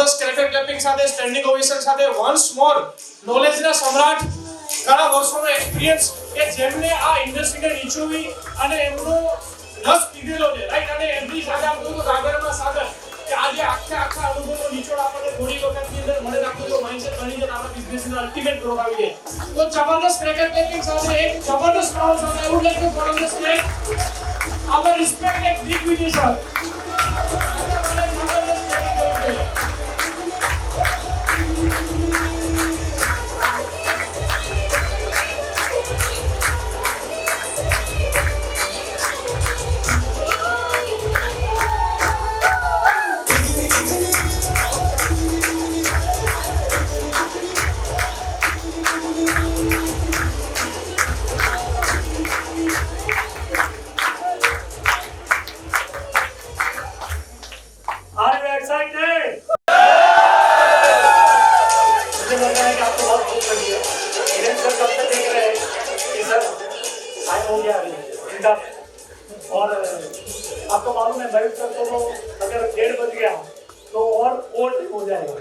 જબરદસ્ત cracker clapping સાથે standing ovation સાથે વન્સ મોર નોલેજના સમ્રાટ ઘણા વર્ષોનો એક્સપિરિયન્સ કે જેમને આ ઇન્ડસ્ટ્રીને નીચોવી અને એમનો રસ પીધેલો છે રાઈટ અને એમની સાથે આમ કહું તો સાગરમાં સાગર કે આજે આખા અનુભવનો નિચોડ આપણને થોડી વખતની અંદર મળે રાખવું તો માઇન્ડસેટ બની જાય આપણા બિઝનેસનો અલ્ટિમેટ ગ્રોથ આવી જાય તો જબરદસ્ત ક્રેકર ક્લેપિંગ સાથે એક જબરદસ્ત ક્રાઉડ સાથે I would like to follow this stage our respected Digvijay sir. और आपको मालूम है मयूर सर को अगर 1:30 बज गया तो और टाइम हो जाएगा।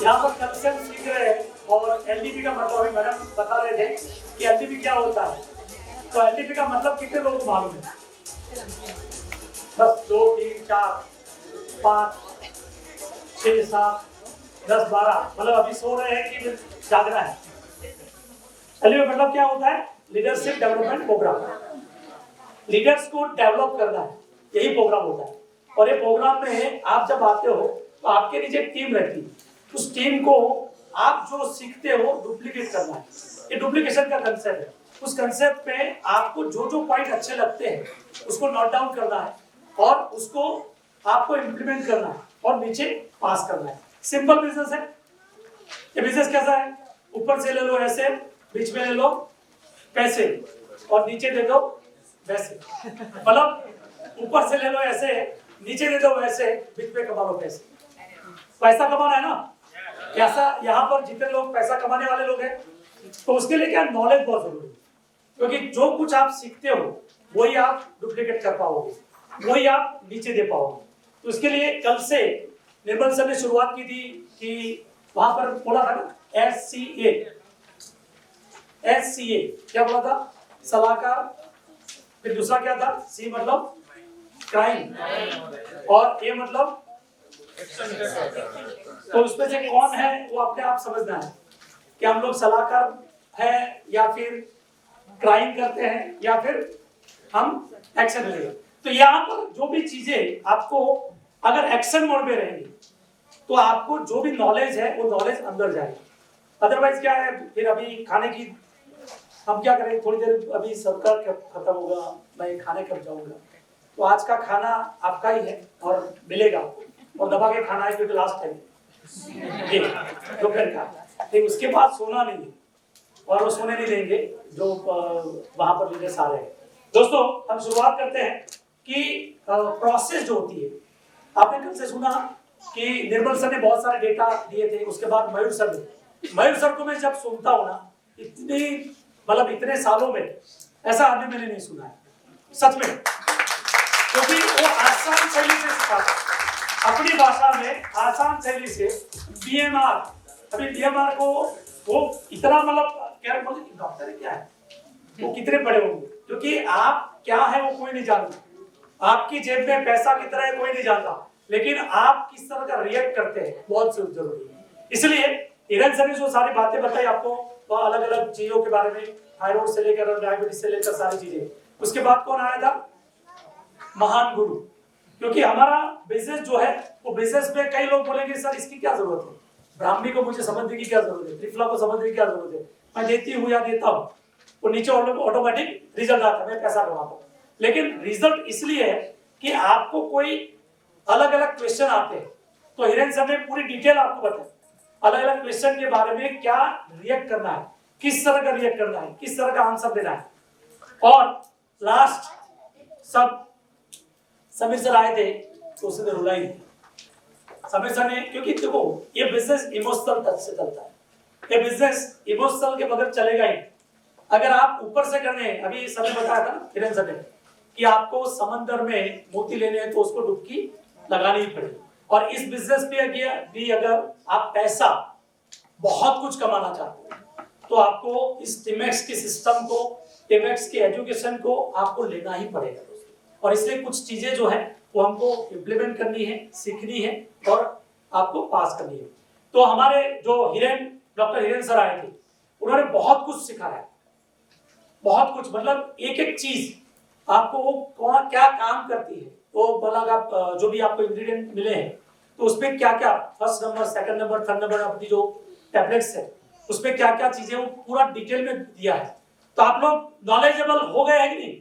यहाँ पर कंसेप्ट सीख रहे हैं और एलडीपी का मतलब अभी मैडम बता रहे थे कि एलडीपी क्या होता है। तो एलडीपी का मतलब कितने लोगों को मालूम है? बस 2 3 4 5 6 7 10 12 मतलब अभी सो रहे हैं कि जागना है। एलडीपी मतलब क्या होता है? Leadership development program. लीडर्स को डेवलप करना है, यही प्रोग्राम होता है। और ये प्रोग्राम में आप जब आते हो तो आपके नीचे एक टीम रहती है, उस टीम को आप जो सीखते हो डुप्लीकेट करना है। ये डुप्लीकेशन का कंसेप्ट है। उस कंसेप्ट पे आपको जो जो पॉइंट अच्छे लगते हैं उसको नोट डाउन करना है और उसको आपको इम्प्लीमेंट करना है और नीचे पास करना है। सिंपल बिजनेस है। ये बिजनेस कैसा है? ऊपर से ले लो ऐसे, बीच में ले लो पैसे और नीचे दे दो वैसे। मतलब ऊपर से ले लो ऐसे, नीचे दे दो वैसे, बीच में कमा लो पैसे। पैसा कमाना है ना? ऐसा यहाँ पर जितने लोग पैसा कमाने वाले लोग हैं तो उसके लिए क्या नॉलेज बहुत जरूरी है, क्योंकि जो कुछ आप सीखते हो वही आप डुप्लीकेट कर पाओगे, वही आप नीचे दे पाओगे। तो उसके लिए कल से निर्मल सर ने शुरुआत की थी कि वहां पर बोला था ना SCA क्या बोला था? सलाहकार। फिर दूसरा क्या था? C मतलब क्राइम और A मतलब तो उसमें से कौन है वो अपने आप समझना है कि हम लोग सलाहकार है या फिर क्राइम करते हैं या फिर हम एक्शन लेंगे। तो यहाँ पर जो भी चीजें आपको अगर एक्शन मोड में रहेंगी तो आपको जो भी नॉलेज है वो नॉलेज अंदर जाएगी। अदरवाइज क्या है? फिर अभी खाने की हम क्या करें, थोड़ी देर अभी सबका खत्म होगा, मैं खाने कब जाऊंगा। तो आज का खाना आपका ही है और मिलेगा और दबा के खाना है क्योंकि लास्ट टाइम दोपहर का। फिर उसके बाद सोना नहीं है और वो सोने नहीं देंगे जो वहां पर लीडर्स आ रहे हैं। दोस्तों हम शुरुआत करते हैं कि प्रोसेस जो होती है, आपने कल से सुना कि निर्मल सर ने बहुत सारे डेटा दिए थे, उसके बाद मयूर सर को मैं जब सुनता हूँ ना, इतने सालों में ऐसा आदमी मैंने नहीं सुना है सच में, क्योंकि वो आसान शैली से सिखाता अपनी भाषा में, आसान शैली से। BMR अभी BMR को वो इतना डॉक्टर क्या है, वो कितने बड़े होंगे, क्योंकि आप क्या है वो कोई नहीं जानता। आपकी जेब में पैसा कितना है कोई नहीं जानता, लेकिन आप किस तरह का रिएक्ट करते हैं बहुत जरूरी है। इसलिए हिरन सर ने जो सारी बातें बताई आपको, तो अलग अलग चीजों के बारे में, थायराइड से लेकर डायबिटीज से लेकर सारी चीजें। उसके बाद कौन आया था? महान गुरु। क्योंकि हमारा बिजनेस जो है वो बिजनेस में कई लोग बोलेंगे सर इसकी क्या जरूरत है, ब्राह्मणी को मुझे समझने की क्या जरूरत है, त्रिफला को समझने की क्या जरूरत है, मैं देती हूँ या देता हूँ, वो नीचे ऑटोमेटिक रिजल्ट आता है, मैं पैसा कमाता हूँ। लेकिन रिजल्ट इसलिए है कि आपको कोई अलग अलग क्वेश्चन आते हैं। तो हिरेन सर ने पूरी डिटेल आपको बताई, अलग अलग क्वेश्चन के बारे में क्या रिएक्ट करना है, किस तरह का रिएक्ट करना है, किस तरह का आंसर देना है। और लास्ट सब समीर सर आए थे तो उसने रुलाई समीर सर ने, क्योंकि देखो ये बिजनेस इमोशनल टच से चलता है, ये बिजनेस इमोशनल के बगैर चलेगा ही। अगर आप ऊपर से करने, अभी सर ने बताया था हिरेन सर ने कि आपको समंदर में मोती लेने हैं तो उसको डुबकी लगानी ही पड़ेगी। और इस बिजनेस पे भी अगर आप पैसा बहुत कुछ कमाना चाहते हैं तो आपको इस टिमेक्स के सिस्टम को, टिमेक्स के एजुकेशन को आपको लेना ही पड़ेगा दोस्तों। और इसलिए कुछ चीजें जो है वो हमको इम्प्लीमेंट करनी है, सीखनी है और आपको पास करनी है। तो हमारे जो डॉक्टर हिरेन सर आए थे, उन्होंने बहुत कुछ सिखाया, बहुत कुछ, मतलब एक एक चीज आपको वो कौन क्या काम करती है, वो मतलब आप जो भी आपको इंग्रेडिएंट मिले हैं तो उसमें क्या क्या first number, second number, third number अपनी जो टैबलेट्स है उसमें क्या क्या चीजें वो पूरा डिटेल में दिया है। तो आप लोग नॉलेजेबल हो गए हैं कि नहीं?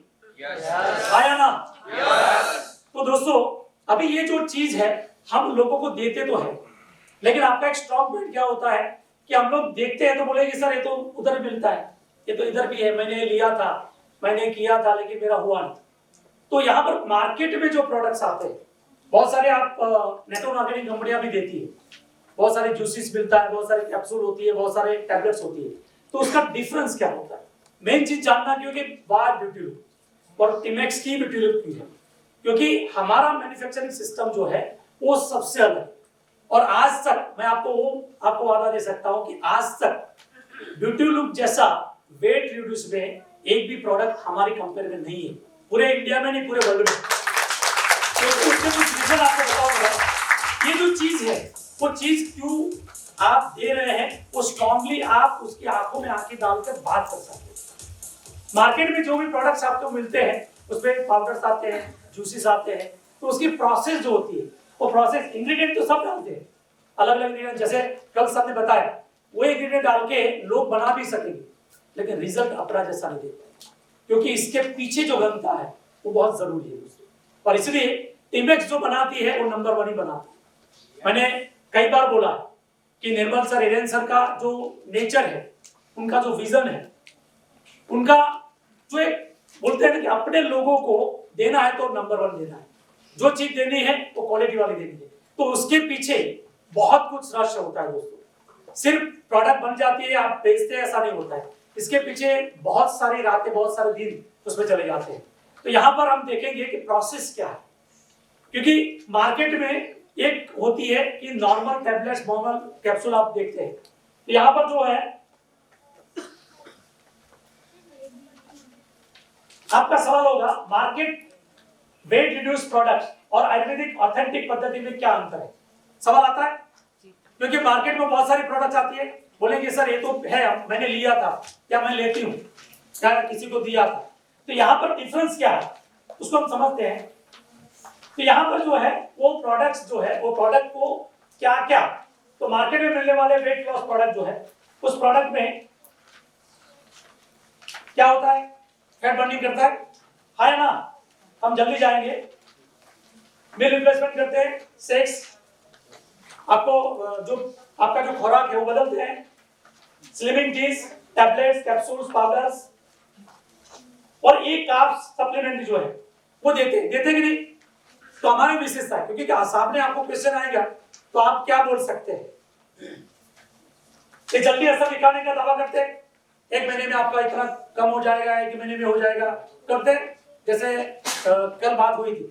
आया ना? तो दोस्तों अभी ये जो चीज है हम लोगों को देते तो है, लेकिन आपका एक स्ट्रॉन्ग पॉइंट क्या होता है कि हम लोग देखते हैं तो बोलेंगे सर ये तो उधर मिलता है, ये तो इधर भी है, मैंने लिया था, मैंने किया था, लेकिन मेरा हुआ नहीं। तो यहाँ पर मार्केट में जो प्रोडक्ट्स आते हैं, बहुत सारे आप नेटवर्क मार्केटिंग कंपनियां भी देती है, बहुत सारे जूसेस मिलता है, बहुत सारे कैप्सूल होती है, बहुत सारे टैबलेट्स होती है। तो उसका डिफरेंस क्या होता है, मेन चीज जानना, क्योंकि बाय ब्यूटीलुक और टिमेक्स की ब्यूटीलुक की है, क्योंकि हमारा मैन्युफैक्चरिंग सिस्टम जो है वो सबसे अलग। और आज तक मैं आपको वादा दे सकता हूं कि आज तक ब्यूटीलुक जैसा वेट रिड्यूस में एक भी प्रोडक्ट हमारी कंपेयर में नहीं है, पूरे इंडिया में नहीं, पूरे वर्ल्ड में। तो उसके कुछ रीजन आपको बताऊंगा। ये जो चीज है वो चीज क्यों आप दे रहे हैं, वो स्ट्रांगली आप उसकी आंखों में आंखें डालकर बात कर सकते हैं। मार्केट में जो भी प्रोडक्ट्स आपको मिलते हैं उसमें पाउडर्स आते हैं, जूसेस आते हैं, तो उसकी प्रोसेस जो होती है वो प्रोसेस, इंग्रेडिएंट तो सब डालते हैं, अलग अलग इंग्रेडिएंट, जैसे कल सर ने बताया वो इंग्रेडिएंट डाल के लोग बना भी सकेंगे, लेकिन रिजल्ट अपना जैसा नहीं देता, क्योंकि इसके पीछे जो बनता है वो बहुत जरूरी है दोस्तों। और इसलिए टिमेक्स जो बनाती है वो नंबर 1 ही बनाती है। मैंने कई बार बोला कि निर्मल सर, हिरेन सर का जो नेचर है, उनका जो विजन है, उनका जो एक बोलते हैं ना कि अपने लोगों को देना है तो नंबर 1 देना है, जो चीज देनी है वो क्वालिटी वाली देनी है। तो उसके पीछे बहुत कुछ रहस्य होता है दोस्तों, सिर्फ प्रोडक्ट बन जाती है आप बेचते हैं ऐसा नहीं होता है, इसके पीछे बहुत सारी रातें, बहुत सारे दिन उसमें चले जाते हैं। तो यहाँ पर हम देखेंगे कि प्रोसेस क्या है, क्योंकि मार्केट में एक होती है कि नॉर्मल टैबलेट्स, नॉर्मल कैप्सूल आप देखते हैं, तो यहाँ पर जो है आपका सवाल होगा मार्केट वेट रिड्यूस प्रोडक्ट्स और आयुर्वेदिक ऑथेंटिक पद्धति में क्या अंतर है, सवाल आता है। क्योंकि मार्केट में बहुत सारी प्रोडक्ट्स आती है, बोलेंगे सर ये तो है, मैंने लिया था या मैं लेती हूँ या किसी को दिया था, तो यहाँ पर डिफरेंस क्या है उसको हम समझते हैं। तो यहाँ पर जो है वो प्रोडक्ट्स जो है वो प्रोडक्ट को क्या क्या, तो मार्केट में मिलने वाले वेट लॉस प्रोडक्ट जो है उस प्रोडक्ट में क्या होता है, फैट बर्निंग करता है ना, हम जल्दी जाएंगे, मील रिप्लेसमेंट करते हैं, सेक्स, आपको जो आपका जो खुराक है वो बदलते हैं, slimming teas, tablets, capsules, powders, और एक कार्ब्स सप्लीमेंट जो है वो देते कि नहीं। तो हमारी विशेषता है, क्योंकि सामने आपको क्वेश्चन आएगा तो आप क्या बोल सकते हैं, ये जल्दी असर दिखाने का दावा करते हैं, 1 महीने में आपका इतना कम हो जाएगा, 1 महीने में हो जाएगा, करते हैं। जैसे कल बात हुई थी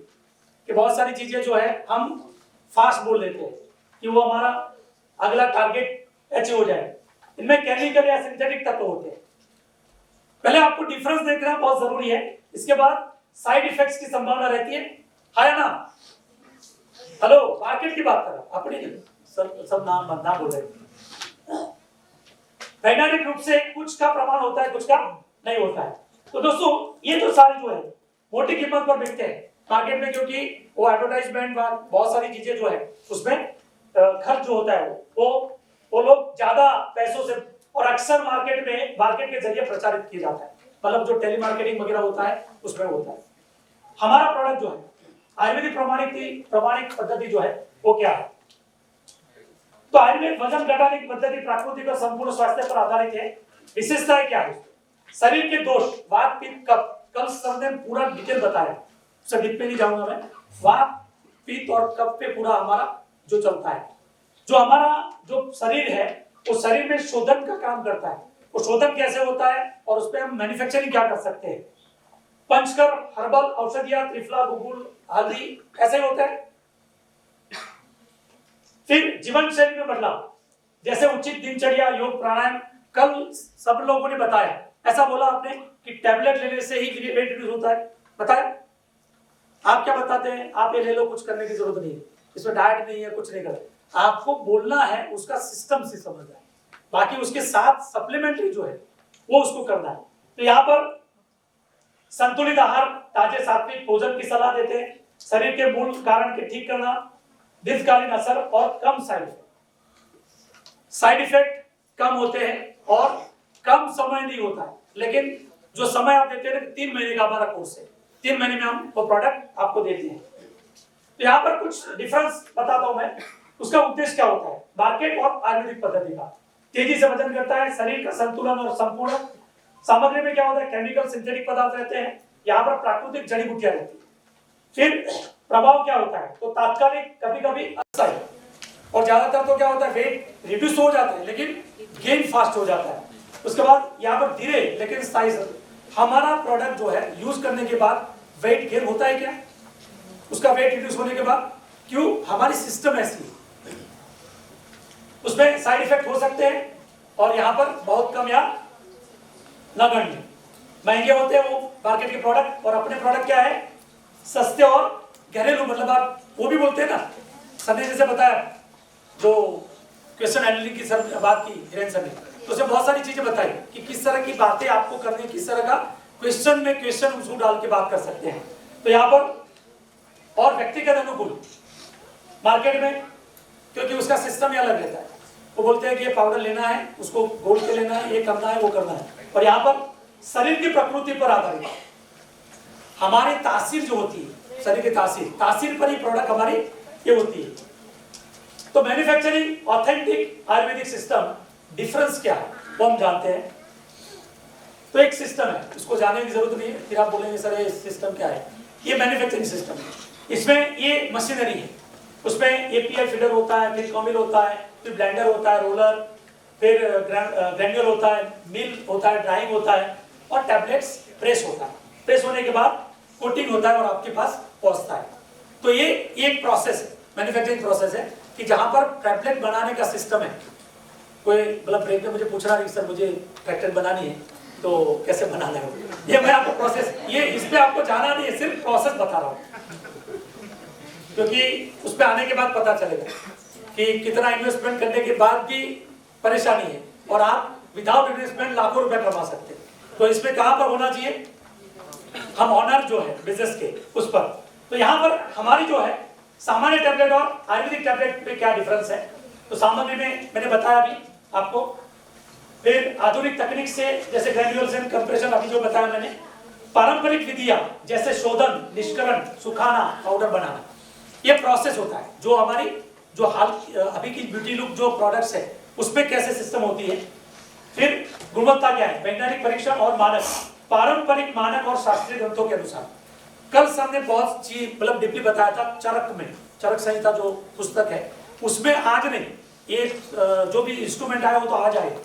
कि बहुत सारी चीजें जो है हम फास्ट बोल लेते हैं कि वो हमारा अगला टारगेट अचीव हो जाए, इनमें केमिकल या सिंथेटिक तत्व होते हैं। पहले आपको डिफरेंस देखना बहुत जरूरी है, इसके बाद साइड इफेक्ट्स की संभावना रहती है ना। हेलो, मार्केट की बात कर रहा, अपनी नहीं, सब नाम बंदा बोल रहे। वैज्ञानिक रूप से कुछ का प्रमाण होता है, कुछ का नहीं होता है। तो दोस्तों ये तो सारे जो है मोटी कीमत पर बिकते हैं मार्केट में, क्योंकि वो एडवर्टाइजमेंट बहुत सारी चीजें जो है उसमें खर्च जो होता है वो लोग ज्यादा पैसों से, और अक्सर मार्केट के जरिए प्रचारित किया जाता है, मतलब जो टेली मार्केटिंग वगैरह होता है उसमें होता है। हमारा प्रोडक्ट जो है आयुर्वेदिक प्रमाणिक पद्धति जो है वो क्या है, तो आयुर्वेद वजन घटाने की पद्धति प्राकृतिक और संपूर्ण स्वास्थ्य पर आधारित है। विशेषताएं क्या है, शरीर के दोष, वात, पित्त, कफ, कल सर ने पूरा डिटेल बताया, उससे डीप पे नहीं जाऊंगा मैं। वात, पित्त और कफ पे पूरा हमारा जो चलता है, जो हमारा जो शरीर है वो शरीर में शोधन का काम करता है, वो शोधन कैसे होता है और उस पर हम मैन्युफैक्चरिंग क्या कर सकते हैं, पंचकर हर्बल औषधिया, त्रिफला, गुगुल, हल्दी, ऐसे ही होता है। फिर जीवन शैली में बदलाव, जैसे उचित दिनचर्या, योग, प्राणायाम। कल सब लोगों ने बताया, ऐसा बोला आपने कि टैबलेट लेने से ही वेट रिड्यूस होता है, बताया। आप क्या बताते हैं, आप ये ले लो, कुछ करने की जरूरत नहीं है, इसमें डाइट नहीं है, कुछ नहीं करना। आपको बोलना है उसका सिस्टम से समझना है, बाकी उसके साथ सप्लीमेंट्री जो है वो उसको करना है। तो यहाँ पर संतुलित आहार, ताजे सात्विक भोजन की सलाह देते हैं, शरीर के मूल कारण के ठीक करना, दीर्घकालीन असर और कम साइड इफेक्ट कम होते हैं और कम समय नहीं होता है। लेकिन जो समय आप देते हैं 3 महीने का हमारा कोर्स है, 3 महीने में हम वो प्रोडक्ट आपको देते हैं। तो यहाँ पर कुछ डिफरेंस बताता हूं मैं, उसका उद्देश्य क्या होता है। मार्केट और आयुर्वेदिक पद्धति का तेजी से वजन करता है, शरीर का संतुलन और संपूर्ण सामग्री में क्या होता है, केमिकल सिंथेटिक पदार्थ रहते हैं, यहाँ पर प्राकृतिक जड़ी बूटियां रहती है। फिर प्रभाव क्या होता है, तो तात्कालिक, कभी कभी अस्थायी, और ज्यादातर तो क्या होता है वेट रिड्यूस हो जाता है लेकिन गेन फास्ट हो जाता है। उसके बाद यहाँ पर धीरे लेकिन स्थायी। हमारा प्रोडक्ट जो है यूज करने के बाद वेट गेन होता है क्या, उसका वेट रिड्यूस होने के बाद, क्यों, हमारी सिस्टम ऐसी है। उसमें साइड इफेक्ट हो सकते हैं और यहाँ पर बहुत कम या नगण्य। महंगे होते हैं वो मार्केट के प्रोडक्ट, और अपने प्रोडक्ट क्या है, सस्ते और घरेलू। मतलब आप वो भी बोलते हैं ना, सर ने जैसे बताया जो क्वेश्चन एनालिटिक्स की सर बात की हिरेन सर ने, तो उसमें बहुत सारी चीजें बताई कि किस तरह की बातें आपको करनी है, किस तरह का क्वेश्चन में क्वेश्चन उसको डाल के बात कर सकते हैं। तो यहाँ पर और व्यक्तिगत अनुकूल मार्केट में, क्योंकि उसका सिस्टम ही अलग रहता है। वो बोलते हैं कि ये पाउडर लेना है, उसको घोल के लेना है, ये करना है, वो करना है। और यहाँ पर शरीर की प्रकृति पर आधारित हमारी तासीर जो होती है, शरीर की तासीर पर ही प्रोडक्ट हमारी ये होती है। तो manufacturing, authentic Ayurvedic system, difference क्या है वो हम जानते हैं। तो एक सिस्टम है, उसको जानने की जरूरत नहीं है, फिर आप बोलेंगे सर ये सिस्टम क्या है। ये मैन्युफैक्चरिंग सिस्टम है, इसमें ये मशीनरी है, उसमें एपीआई फीडर होता है, फिर कॉमिल होता है, फिर ब्लेंडर होता है, रोलर, फिर ग्रैन्युलर होता है, मिल होता है, ड्राइंग होता है, और टैबलेट्स प्रेस होता है। प्रेस होने के बाद कोटिंग होता है और आपके पास पहुंचता है। तो ये एक प्रोसेस है, मैन्युफैक्चरिंग प्रोसेस है, कि जहां पर टैबलेट बनाने का सिस्टम है। कोई मतलब ब्रेक में मुझे पूछ रहा है सर मुझे ट्रैक्टर बनानी है तो कैसे बनाना है, ये मैं आपको प्रोसेस, ये इस पे आपको जाना नहीं है, सिर्फ प्रोसेस बता रहा हूँ, क्योंकि उस पे आने के बाद पता चलेगा कि कितना इन्वेस्टमेंट करने के बाद भी परेशानी है और आप विदाउट इन्वेस्टमेंट लाखों रुपए कमा सकते हैं। तो इसमें कहां पर होना चाहिए, हम ऑनर जो है बिजनेस के उस पर। तो यहाँ पर हमारी जो है सामान्य टैबलेट और आयुर्वेदिक टैबलेट पे क्या डिफरेंस है, तो सामग्री में मैंने बताया अभी आपको। फिर आधुनिक तकनीक से, जैसे ग्रैन्युलेशन, कंप्रेशन, अभी जो बताया मैंने। पारंपरिक विधियां जैसे शोधन, निष्करण, सुखाना, पाउडर बनाना, ये प्रोसेस होता है। जो हमारी जो हाल अभी की ब्यूटी लुक जो प्रोडक्ट्स है उसमें कैसे सिस्टम होती है। फिर गुणवत्ता क्या है, वैज्ञानिक परीक्षण और मानक, पारंपरिक मानक और शास्त्रीय ग्रंथों के अनुसार। कल सर ने बहुत चीज मतलब डीपली बताया था, चरक में, चरक संहिता जो पुस्तक है उसमें आज नहीं, ये जो भी इंस्ट्रूमेंट आया वो तो आज आए,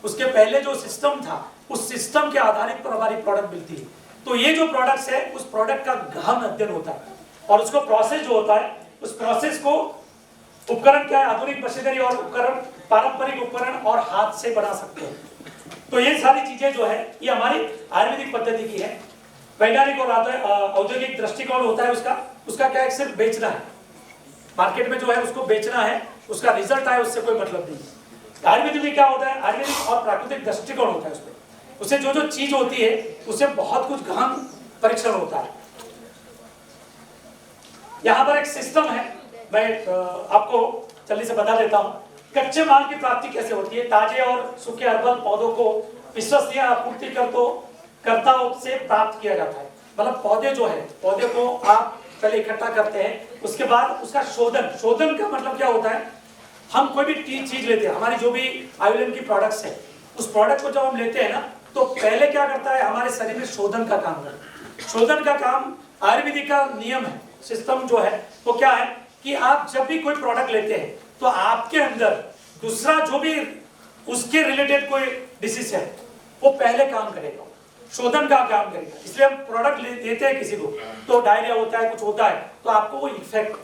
उसके पहले जो सिस्टम था उस सिस्टम के आधारित पर हमारी प्रोडक्ट मिलती है। तो ये जो प्रोडक्ट्स है उस प्रोडक्ट का गहन अध्ययन होता है और उसको प्रोसेस जो होता है उस प्रोसेस को, उपकरण क्या है, आधुनिक मशीनरी और उपकरण, पारंपरिक उपकरण और हाथ से बना सकते हैं। तो ये सारी चीजें जो है ये हमारी आयुर्वेदिक पद्धति की है। वैज्ञानिक और औद्योगिक दृष्टिकोण होता है उसका क्या है, सिर्फ बेचना है, मार्केट में जो है उसको बेचना है, उसका रिजल्ट आए उससे कोई मतलब नहीं। आयुर्वेद में क्या होता है, आयुर्वेदिक और प्राकृतिक दृष्टिकोण होता है उसमें, उसे जो जो चीज होती है उसे बहुत कुछ गहन परीक्षण होता है। यहाँ पर एक सिस्टम है, मैं आपको जल्दी से बता देता हूँ। कच्चे माल की प्राप्ति कैसे होती है, ताजे और सूखे हर्बल पौधों को विश्वसनीय आपूर्ति कर्ताओं से प्राप्त किया जाता है। मतलब पौधे जो है, पौधे को आप पहले इकट्ठा करते हैं, उसके बाद उसका शोधन का मतलब क्या होता है, हम कोई भी चीज लेते हैं, हमारी जो भी आयुर्वेद की प्रोडक्ट्स है उस प्रोडक्ट को जब हम लेते हैं ना तो पहले क्या करता है, हमारे शरीर में शोधन का काम करता है। शोधन का काम आयुर्वेदिक का नियम है, सिस्टम जो है वो क्या है कि आप जब भी कोई प्रोडक्ट लेते हैं तो आपके अंदर दूसरा जो भी उसके रिलेटेड कोई डिसीज है वो पहले काम करेगा। शोधन का काम करेगा। इसलिए हम प्रोडक्ट देते हैं किसी को, तो डायरिया होता है, कुछ होता है, तो आपको वो इफेक्ट,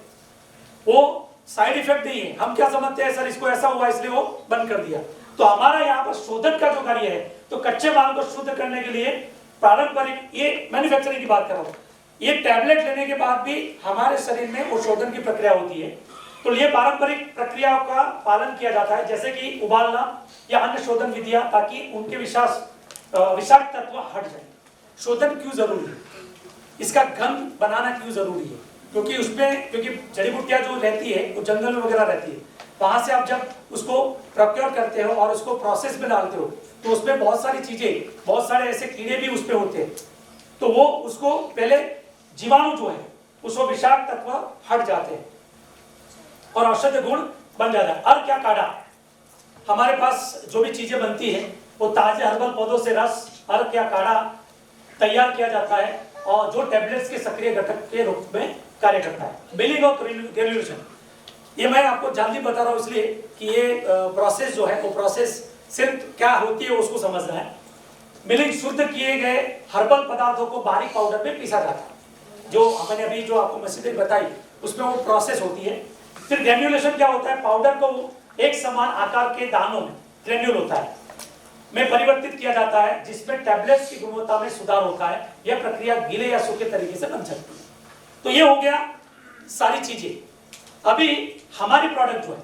वो साइड इफेक्ट नहीं है। हम क्या समझते हैं, सर इसको ऐसा हुआ इसलिए वो बंद कर दिया। तो हमारा यहाँ पर शोधन का जो कार्य है, तो कच्चे माल को शुद्ध करने के लिए पारंपरिक, ये मैन्युफैक्चरिंग की बात कर रहा हूँ, ये टैबलेट लेने के बाद भी हमारे शरीर में वो शोधन की प्रक्रिया होती है। तो ये पारंपरिक प्रक्रियाओं का पालन किया जाता है, जैसे कि उबालना या अन्य शोधन विधियां, ताकि उनके विषाक्त तत्व हट जाए। शोधन क्यों जरूरी है, इसका गंध बनाना क्यों जरूरी है, क्योंकि जड़ी बूटियां जो रहती है वो जंगल में वगैरह रहती है, वहां से आप जब उसको प्रोक्योर करते हो और उसको प्रोसेस में डालते हो, तो उसमें बहुत सारी चीजें, बहुत सारे ऐसे कीड़े भी उसमें होते हैं, तो वो उसको पहले जीवाणु जो है उसको विषाक्त तत्व हट जाते हैं और औषधीय गुण बन जाता है। अर्क या काढ़ा, हमारे पास जो भी चीजें बनती है वो ताजे हर्बल पौधों से रस, अर्क या काढ़ा तैयार किया जाता है और जो टैबलेट्स के सक्रिय घटक के रूप में कार्य करता है। मिलिंग और ग्रेन्युलेशन, ये मैं आपको जल्दी बता रहा हूँ इसलिए कि ये प्रोसेस जो है वो प्रोसेस सिर्फ क्या होती है उसको समझना है। मिलिंग, शुद्ध किए गए हर्बल पदार्थों को बारीक पाउडर में पीसा जाता है, जो मैंने अभी जो आपको मशीनरी बताई उसमें वो प्रोसेस होती है। फिर ग्रेन्युलेशन क्या होता है, पाउडर को एक समान आकार के दानों में, ग्रेन्यूल होता है, में परिवर्तित किया जाता है, जिसमें टैबलेट्स की गुणवत्ता में सुधार होता है। यह प्रक्रिया गीले या सूखे तरीके से बन सकती है। तो ये हो गया सारी चीजें। अभी हमारी प्रोडक्ट जो है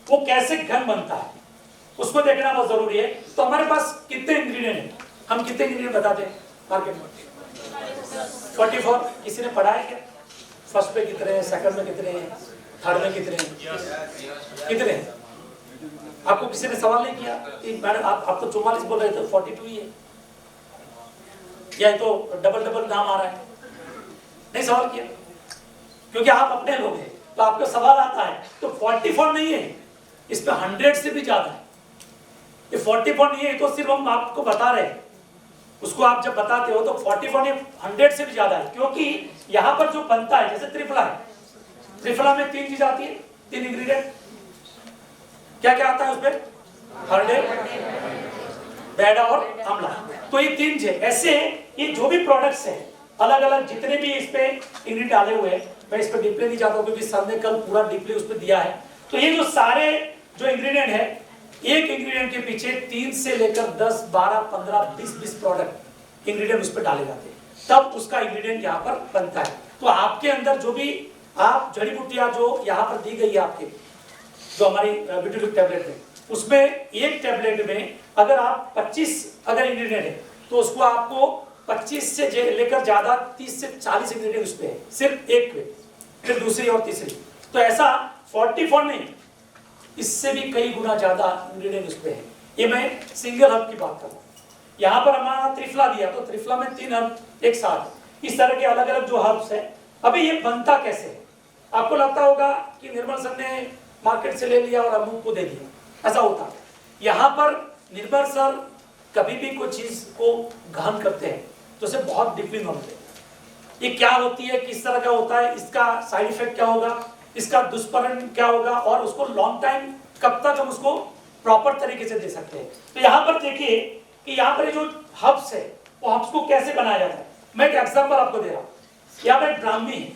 वो कैसे घन बनता है उसको देखना बहुत जरूरी है। तो हमारे पास कितने इंग्रेडिएंट हैं, हम कितने इंग्रेडिएंट बताते हैं मार्केट में? 44। किसी ने पढ़ा है क्या? फर्स्ट पे कितने हैं, सेकंड में कितने हैं, थर्ड में कितने हैं, कितने हैं? आपको किसी ने सवाल नहीं किया कि मैडम आप तो 44 बोल रहे थे, 42 ही है, या तो डबल नाम आ रहा है? नहीं सवाल किया, क्योंकि आप अपने लोग हैं तो आपका सवाल आता है। तो 44 नहीं है, इस पे 100 से भी ज्यादा है। ये 44 नहीं है, तो सिर्फ हम आपको बता रहे हैं, उसको आप जब बताते हो तो 44 नहीं, 100 से भी ज्यादा है। क्योंकि यहाँ पर जो बनता है, जैसे त्रिफला है, त्रिफला में 3 चीज आती है, 3 इंग्रेडिएंट। क्या क्या आता है उसमें? हरडे, बैडा और आंवला। तो ये 3 है। ऐसे ये जो भी प्रोडक्ट्स हैं, अलग अलग जितने भी इस पे इंग्रेडिएंट डाले हुए हैं, मैं इस पे डिप्ले नहीं चाहता हूँ क्योंकि सर ने कल पूरा डिप्ले उस पे दिया है। तो ये जो सारे जो इंग्रेडिएंट है, एक इंग्रेडिएंट के पीछे 3 से लेकर 10, 12, 15, 20 प्रोडक्ट इंग्रेडिएंट उस पर डाले जाते हैं, तब उसका इंग्रेडिएंट यहाँ पर बनता है। तो आपके अंदर जो भी आप जड़ी बूटियां जो यहाँ पर दी गई है आपके, जो हमारी ब्यूटी टैबलेट है, उसमें एक टैबलेट में अगर आप 25 अगर इंग्रेडिएंट है, तो उसको आपको 25 से लेकर ज्यादा 30 से 40 इंग्रेडिएंट उस पे है, सिर्फ एक पे, फिर दूसरी और तीसरी। तो ऐसा 44 नहीं, इससे भी कई गुना ज्यादा इंग्रेडिएंट उस पे है। ये मैं सिंगल हर्ब की बात कर रहा हूँ। यहाँ पर हमारा त्रिफला दिया, तो त्रिफला में 3 हर्ब एक साथ, इस तरह के अलग अलग जो हर्ब्स है। अभी ये बनता कैसे है? आपको लगता होगा कि निर्मल सर ने मार्केट से ले लिया और अमूक को दे दिया, ऐसा होता है। यहाँ पर निर्मल सर कभी भी कोई चीज को गहन करते हैं तो उसे बहुत डीपली नॉलेज है, ये क्या होती है, किस तरह का होता है, इसका साइड इफेक्ट क्या होगा, इसका दुष्परिणाम क्या होगा, और उसको लॉन्ग टाइम कब तक हम उसको प्रॉपर तरीके से दे सकते हैं। तो यहाँ पर देखिए कि यहाँ पर जो हब्स है वो हब्स को कैसे बनाया जाता है। मैं एक एग्जांपल आपको दे रहा हूँ। यहाँ पर ब्राह्मी है,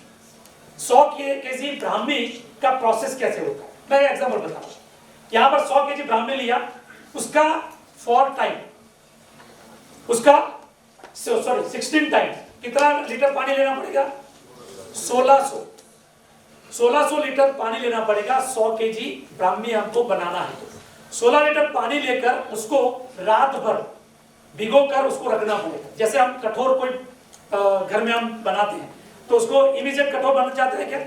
100 केजी ब्राह्मी का प्रोसेस कैसे होता है, मैं एक एग्जांपल बता रहा हूँ। यहाँ पर 100 केजी ब्राह्मी लिया, उसका 4 टाइम, उसका 16 टाइम कितना लीटर पानी लेना पड़ेगा? 1600 लीटर पानी लेना पड़ेगा। 100 केजी ब्राह्मी हमको बनाना है, 16 लीटर पानी लेकर उसको रात भर भिगोकर उसको रखना पड़ेगा। जैसे हम कठोर कोई घर में हम बनाते हैं तो उसको इमीडिएट कठोर बन जाता है क्या,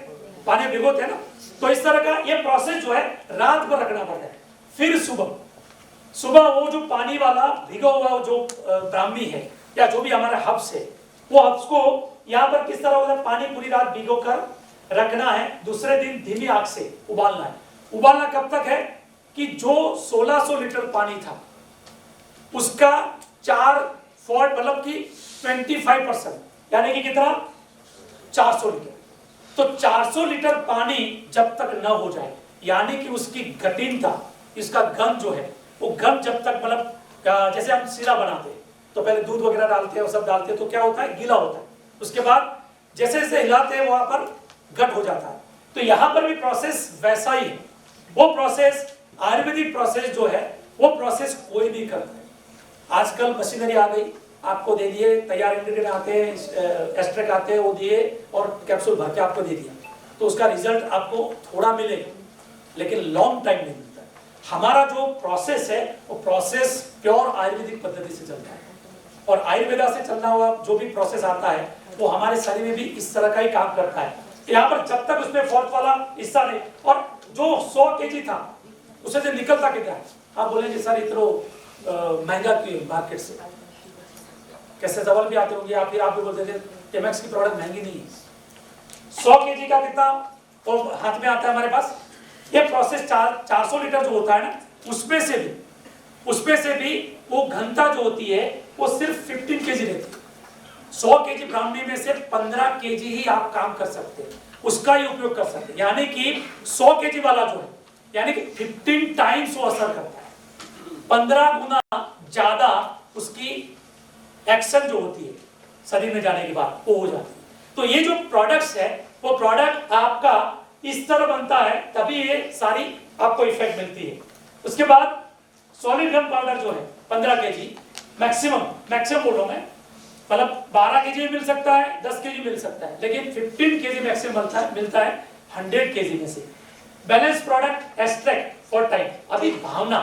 पानी भिगोते हैं ना, तो इस तरह का ये प्रोसेस जो है रात भर रखना पड़ता है। फिर सुबह वो जो पानी वाला भिगा हुआ जो ब्राह्मी है या जो भी हमारा हब्स है, वो हब्स को यहाँ पर किस तरह होता है, पानी पूरी रात भिगो कर रखना है, दूसरे दिन धीमी आंच से उबालना है। उबालना कब तक है कि जो 1600 लीटर पानी था उसका 4 मतलब कि 25%, यानी कि कितना, 400 लीटर। तो 400 लीटर पानी जब तक न हो जाए, यानी कि उसकी कठिनता, इसका घन जो है वो घन जब तक, मतलब जैसे हम सीरा बनाते हैं तो पहले दूध वगैरह डालते हैं और सब डालते हैं तो क्या होता है, गीला होता है। उसके बाद जैसे जैसे हिलाते हैं वहां पर गट हो जाता है। तो यहाँ पर भी प्रोसेस वैसा ही है। वो प्रोसेस आयुर्वेदिक प्रोसेस जो है वो प्रोसेस कोई नहीं करता है। आजकल मशीनरी आ गई, आपको दे दिए, तैयार इंग्रेडिएंट आते हैं, एक्सट्रैक्ट आते हैं, वो दिए और कैप्सूल भर के आपको दे दिया, तो उसका रिजल्ट आपको थोड़ा मिलेगा लेकिन लॉन्ग टाइम नहीं मिलता है। हमारा जो प्रोसेस है वो प्रोसेस प्योर आयुर्वेदिक पद्धति से चलता है और आयुर्वेदा से चलना हुआ जो भी प्रोसेस आता है वो हमारे शरीर में भी इस तरह का ही काम करता है। यहाँ पर जब तक उसमें फॉल्ट वाला हिस्सा नहीं, और जो 100 kg था उसे से निकलता कितना है, आप बोलेंगे सर इतना महंगा क्यों मार्केट से, कैसे सवाल भी आते होंगे, आप भी बोलते थे टेमेक्स की प्रोडक्ट महंगी नहीं है। 100 kg का कितना तो हाथ में आता है हमारे पास। ये प्रोसेस 400 लीटर जो होता है ना, उसमें से भी वो घनता जो होती है वो सिर्फ 15 kg रहती है। 100 kg ब्राह्मणी में से 15 kg ही आप काम कर सकते हैं, उसका ही उपयोग कर सकते हैं। यानी कि 100 kg वाला जो है यानी कि 15 टाइम्स वो असर करता है, 15 गुना ज्यादा उसकी एक्शन जो होती है शरीर में जाने के बाद वो हो जाती है। तो ये जो प्रोडक्ट्स है वो प्रोडक्ट आपका इस तरह बनता है, तभी ये सारी आपको इफेक्ट मिलती है। उसके बाद सॉलिड गन पाउडर जो है 15 kg मैक्सिमम बोलो मैं, मतलब 12 kg में मिल सकता है, 10 kg मिल सकता है, लेकिन 15 kg मैक्सिमम मिलता है 100 kg में से। Balance product extract for time. अभी भावना,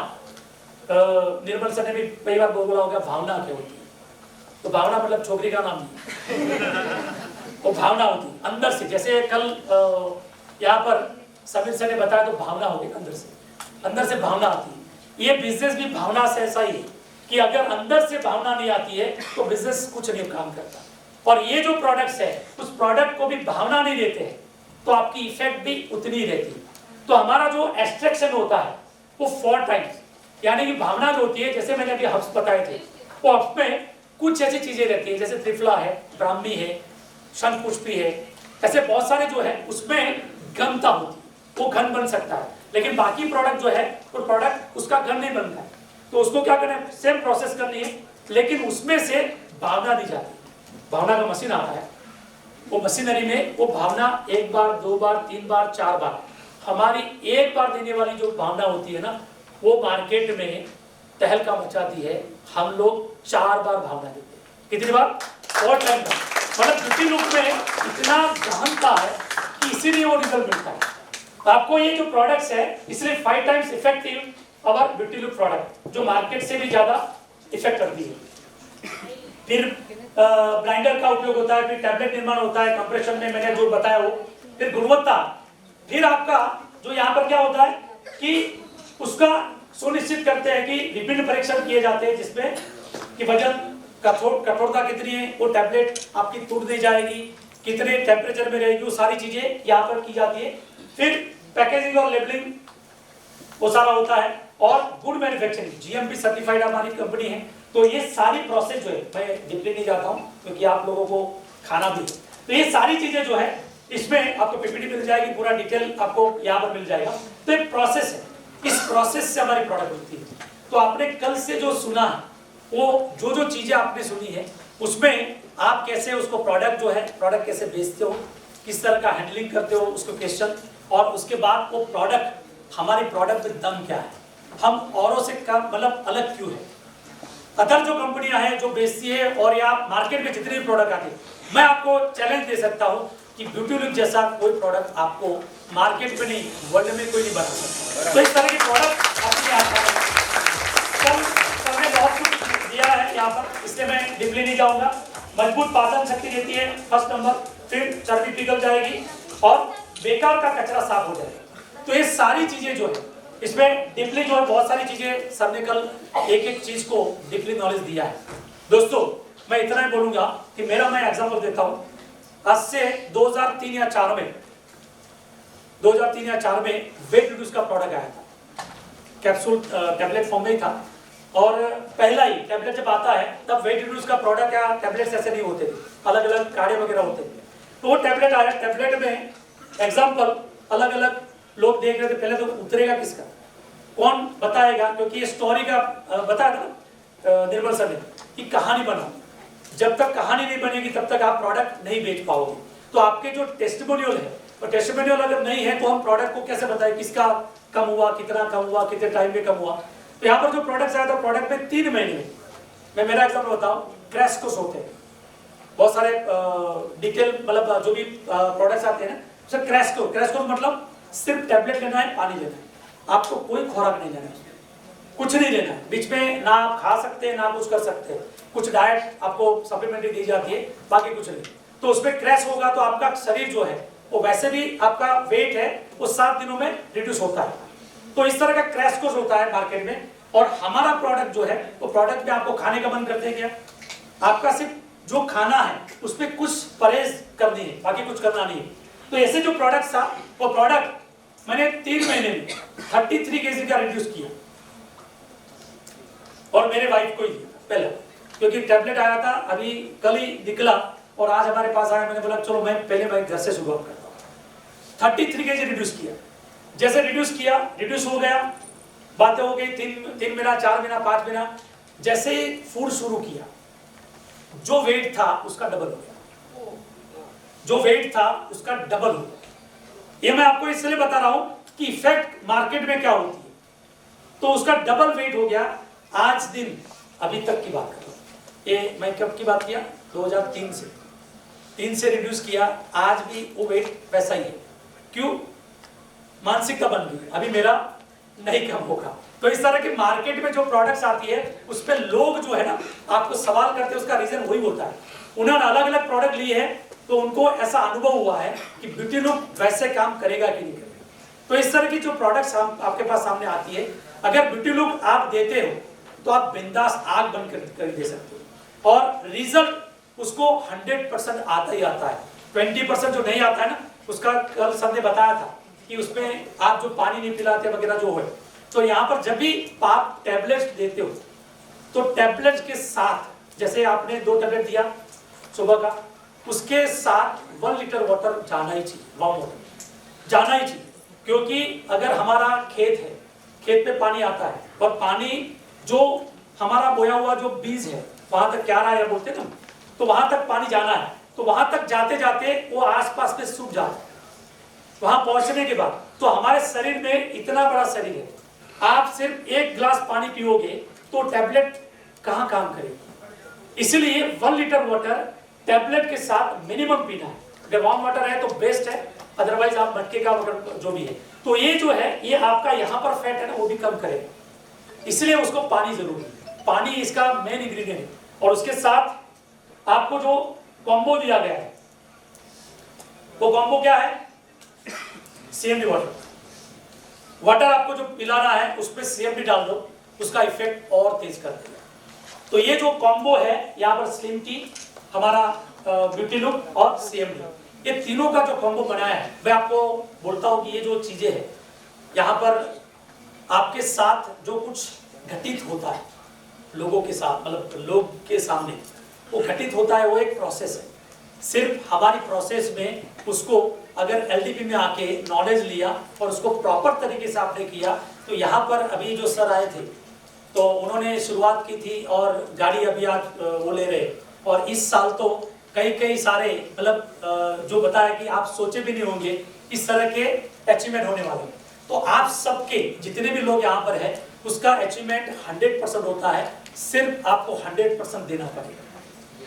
निर्मल सर ने भी कई बार बोला होगा भावना क्या होती है, तो भावना मतलब छोकरी का नाम नहीं वो भावना होती है अंदर से। जैसे कल यहाँ पर समीर सर ने बताया तो भावना होगी अंदर से भावना आती है। ये बिजनेस भी भावना से ऐसा ही है कि अगर अंदर से भावना नहीं आती है तो बिजनेस कुछ नहीं काम करता। और ये जो प्रोडक्ट्स है उस प्रोडक्ट को भी भावना नहीं देते हैं तो आपकी इफेक्ट भी उतनी ही रहती है। तो हमारा जो एक्सट्रैक्शन होता है वो 4 टाइम्स, यानी कि भावना जो होती है, जैसे मैंने अभी हब्स बताए थे, वो हब्स में कुछ ऐसी चीजें रहती है जैसे त्रिफला है, ब्राह्मी है, शंखपुष्पी है, ऐसे बहुत सारे जो है उसमें घनता होती है, वो घन बन सकता है। लेकिन बाकी प्रोडक्ट जो है वो प्रोडक्ट उसका घन नहीं बनता है, तो उसको क्या करना है, सेम प्रोसेस करनी है, लेकिन उसमें से भावना दी जाती है। भावना का मशीन आता है, वो मशीनरी में वो भावना 1 बार 2 बार 3 बार 4 बार, हमारी 1 बार देने वाली जो भावना होती है ना वो मार्केट में तहलका मचाती है। हम लोग 4 बार भावना देते हैं। कितनी बार? 4 टाइम। मतलब ब्यूटी लुक में इतना गहनता है कि इसीलिए वो रिजल्ट मिलता है। आपको ये जो प्रोडक्ट्स है इसलिए 5 टाइम्स इफेक्टिव अवर ब्यूटी लुक प्रोडक्ट, जो मार्केट से भी ज्यादा इफेक्ट करती है। फिर ब्लाइंडर का उपयोग होता है, फिर टैबलेट निर्माण होता है, कंप्रेशन में मैंने जो बताया वो, फिर गुणवत्ता, फिर आपका जो यहाँ पर क्या होता है कि उसका सुनिश्चित करते हैं कि विभिन्न परीक्षण किए जाते हैं जिसमें कि वजन कठोरता कितनी है, वो टैबलेट आपकी टूट नहीं जाएगी, कितने टेम्परेचर में रहेगी, वो सारी चीजें यहाँ पर की जाती है। फिर पैकेजिंग और लेबलिंग वो सारा होता है, और गुड मैन्युफैक्चरिंग, जीएमपी सर्टिफाइड हमारी कंपनी है। तो ये सारी प्रोसेस जो है, मैं डीपली नहीं जाता हूँ क्योंकि आप लोगों को खाना भी है, तो ये सारी चीजें जो है इसमें आपको पीपीटी मिल जाएगी, पूरा डिटेल आपको यहाँ पर मिल जाएगा। तो एक प्रोसेस है, इस प्रोसेस से हमारी प्रोडक्ट बनती है। तो आपने कल से जो सुना है वो जो चीजें आपने सुनी है उसमें आप कैसे उसको प्रोडक्ट जो है प्रोडक्ट कैसे बेचते हो, किस तरह का हैंडलिंग करते हो उसको क्वेश्चन, और उसके बाद वो प्रोडक्ट, हमारी प्रोडक्ट में दम क्या है, हम औरों से कम मतलब अलग क्यों है। अदर जो कंपनियां हैं जो बेचती है और या मार्केट में जितने भी प्रोडक्ट आते हैं, मैं आपको चैलेंज दे सकता हूँ कि ब्यूटी लुक जैसा कोई प्रोडक्ट आपको मार्केट में नहीं, वर्ल्ड में कोई नहीं बना सकता। तो इस तरह के प्रोडक्ट अपने आपने बहुत कुछ दिया है यहाँ पर, इसलिए मैं डीपली नहीं जाऊंगा। मजबूत पाचन शक्ति देती है फर्स्ट नंबर, फिर चर्बी पिघल जाएगी और बेकार का कचरा साफ हो जाएगा। तो ये सारी चीजें जो है इसमें डीपली जो है बहुत सारी चीजें सर ने कल एक चीज को डीपली नॉलेज दिया है। दोस्तों मैं इतना ही बोलूंगा कि मेरा मैं एग्जाम्पल देता हूँ, आज से 2003 या 4 में वेट रिड्यूस का प्रोडक्ट आया था, कैप्सूल टैबलेट फॉर्म में ही था, और पहला ही टैबलेट जब आता है तब वेट रिड्यूस का प्रोडक्ट या टैबलेट्स ऐसे नहीं होते थे, अलग अलग काढ़े वगैरह होते थे। तो वो टैबलेट आया, टैबलेट में एग्जाम्पल अलग अलग लोग देख रहे थे, पहले तो उतरेगा किसका, कौन बताएगा, क्योंकि ये स्टोरी का बताया था निर्मल सर ने कि कहानी बनाओ, जब तक कहानी नहीं बनेगी तब तक आप प्रोडक्ट नहीं बेच पाओगे। तो आपके जो टेस्टिमोनियल है, और टेस्टिमोनियल अगर नहीं है तो हम प्रोडक्ट को कैसे बताएं किसका कम हुआ, कितना कम हुआ, कितने टाइम में कम हुआ। तो यहाँ पर जो प्रोडक्ट आया था, प्रोडक्ट में 3 महीने में, मैं मेरा एग्जाम्पल बताऊं, क्रैश कोर्स होते हैं बहुत सारे डिटेल, मतलब जो भी प्रोडक्ट्स आते हैं ना, सर क्रैश कोर्स मतलब सिर्फ टैबलेट लेना है, पानी लेना है, आपको कोई खुराक नहीं लेना है, कुछ नहीं लेना है, बीच में ना आप खा सकते हैं ना कुछ कर सकते हैं, कुछ डाइट आपको सप्लीमेंट्री दी जाती है, बाकी कुछ नहीं। तो उसमें क्रैश होगा तो आपका शरीर जो है वो वैसे भी आपका वेट है वो 7 दिनों में रिड्यूस होता है। तो इस तरह का क्रैश कोर्स होता है मार्केट में। और हमारा प्रोडक्ट जो है वो प्रोडक्ट में आपको खाने का मन करते हैं क्या, आपका सिर्फ जो खाना है उसमें कुछ परहेज करनी है, बाकी कुछ करना नहीं है। तो ऐसे जो प्रोडक्ट था वो प्रोडक्ट मैंने 3 महीने में 33 kg का रिड्यूस किया, और मेरे वाइफ को ही पहले, क्योंकि टैबलेट आया था अभी कल ही निकला और आज हमारे पास आया, मैंने बोला चलो मैं घर से शुरुआत करता हूँ। 33 kg रिड्यूस किया। जैसे रिड्यूस किया, रिड्यूस हो गया, बातें हो गई, 3 महीना, 4 महीना, 5 महीना, जैसे ही फूड शुरू किया जो वेट था उसका डबल हो गया, जो वेट था उसका डबल हो गया। ये मैं आपको इसलिए बता रहा हूं कि इफेक्ट मार्केट में क्या होती है। तो उसका डबल वेट हो गया। आज दिन अभी तक की बात कर रहा हूं, ये मैं कब की बात किया, 2003 से, 3 से रिड्यूस किया, आज भी वो वेट वैसा ही है। क्यों, मानसिकता बन गई, अभी मेरा नहीं कम होगा। तो इस तरह की मार्केट में जो प्रोडक्ट्स आती है उस पर लोग जो है ना आपको सवाल करते हैं, उसका रीजन वही होता है, उन्होंने अलग अलग प्रोडक्ट लिए हैं तो उनको ऐसा अनुभव हुआ है कि ब्यूटी लुक वैसे काम करेगा कि नहीं करेगा। तो इस तरह की जो प्रोडक्ट्स आपके पास सामने आती है, अगर ब्यूटी लुक आप देते हो तो आप बिंदास आग बंद कर दे सकते हो, और रिजल्ट उसको 100% आता ही आता है। 20% जो नहीं आता है ना, उसका कल सर ने बताया था कि उसमें आप जो पानी नहीं पिलाते वगैरह जो है। तो यहाँ पर जब भी आप टैबलेट्स देते हो तो टैबलेट्स के साथ, जैसे आपने 2 टैबलेट दिया सुबह का, उसके साथ 1 लीटर वाटर जाना ही चाहिए, वार्म वाटर जाना ही चाहिए। क्योंकि अगर हमारा खेत है, खेत में पानी आता है, और पानी जो हमारा बोया हुआ जो बीज है वहां तक क्या रहा है बोलते ना, तो वहां तक पानी जाना है, तो वहां तक जाते जाते वो आसपास में सूख जाता है। वहां पहुंचने के बाद तो हमारे शरीर में इतना बड़ा शरीर है, आप सिर्फ 1 गिलास पानी पियोगे तो टैबलेट कहां काम करेगी। इसलिए 1 लीटर वाटर टैबलेट के साथ मिनिमम पीना है। अगर वार्म वाटर है तो बेस्ट है, अदरवाइज आप मटके का वाटर जो भी है। तो ये जो है ये आपका यहाँ पर फैट है ना वो भी कम करेगा, इसलिए उसको पानी जरूरी है, पानी इसका मेन इंग्रेडिएंट है। और उसके साथ आपको जो कॉम्बो दिया गया है वो कॉम्बो क्या है, CMD वाटर आपको जो पिलाना है उसमें CMD डाल दो, उसका इफेक्ट और तेज कर देगा। तो ये जो कॉम्बो है यहाँ पर स्लिम टी, हमारा ब्यूटी लुक और CMD, ये तीनों का जो कॉम्बो बनाया है, मैं आपको बोलता हूँ कि ये जो चीजें हैं यहाँ पर आपके साथ जो कुछ घटित होता है लोगों के साथ, मतलब लोग के सामने वो घटित होता है, वो एक प्रोसेस है। सिर्फ हमारी प्रोसेस में उसको अगर LDP में आके नॉलेज लिया और उसको प्रॉपर तरीके से आपने किया, तो यहाँ पर अभी जो सर आए थे तो उन्होंने शुरुआत की थी और गाड़ी अभी आज वो ले रहे, और इस साल तो कई सारे मतलब जो बताया कि आप सोचे भी नहीं होंगे इस तरह के अचीवमेंट होने वाले। तो आप सबके जितने भी लोग यहाँ पर है उसका अचीवमेंट 100% होता है, सिर्फ आपको 100% देना पड़ेगा।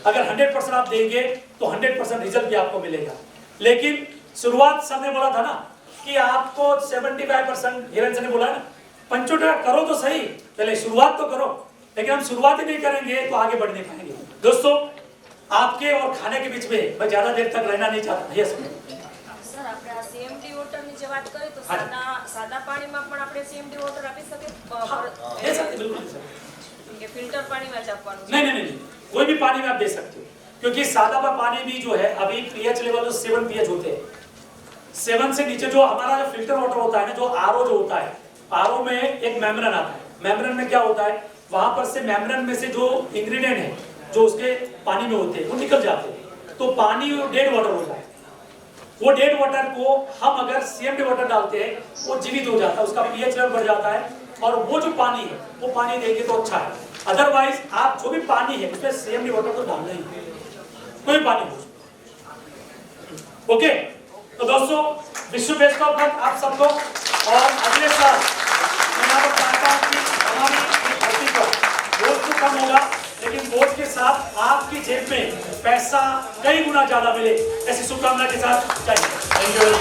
अगर 100% आप देंगे तो 100% रिजल्ट भी आपको मिलेगा। लेकिन शुरुआत सर ने बोला था ना कि आपको 75%, हिरण सर ने बोला ना 75 करो तो सही, पहले शुरुआत तो करो, लेकिन हम शुरुआत ही नहीं करेंगे तो आगे बढ़ नहीं पाएंगे। दोस्तों, आपके और खाने के बीच में मैं ज्यादा देर तक रहना नहीं चाहता। यस સર આપણે આ CMD વોટરની જે વાત કરી તો હા. સાદા પાણીમાં પણ આપણે CMD વોટર આપી શકીએ दे सकते, बिल्कुल दे सकते। કે ફિલ્ટર પાણીમાં જ આપવાનું છે? नहीं, कोई भी पानी में आप दे सकते हो, क्योंकि सादा पानी भी जो है अभी pH लेवल 7 pH होते हैं। 7 से नीचे जो हमारा जो फिल्टर वाटर होता है ना, जो RO जो होता है, RO में एक मेम्ब्रेन आता है। मेम्ब्रेन में क्या होता है, वहां पर से मेम्ब्रेन में से जो इंग्रेडिएंट है जो उसके पानी में होते हैं वो निकल जाते हैं, तो पानी डेड वाटर हो जाता है। वो डेड वाटर को हम अगर CMD वाटर डालते हैं वो जीवित हो जाता है, उसका pH लेवल बढ़ जाता है और वो जो पानी है वो पानी देंगे तो अच्छा है। अदरवाइज आप जो भी पानी है उसमें CMD वाटर तो डालना ही है, कोई पानी हो। ओके, तो दोस्तों विश्व बेस्ट ऑफ लक आप सबको। और अगले साल मैं आपको चाहता हूँ कि हमारी धरती पर बोझ तो कम होगा, लेकिन बोझ के साथ आपकी जेब में पैसा कई गुना ज्यादा मिले, ऐसी शुभकामना के साथ चाहिए। Thank you.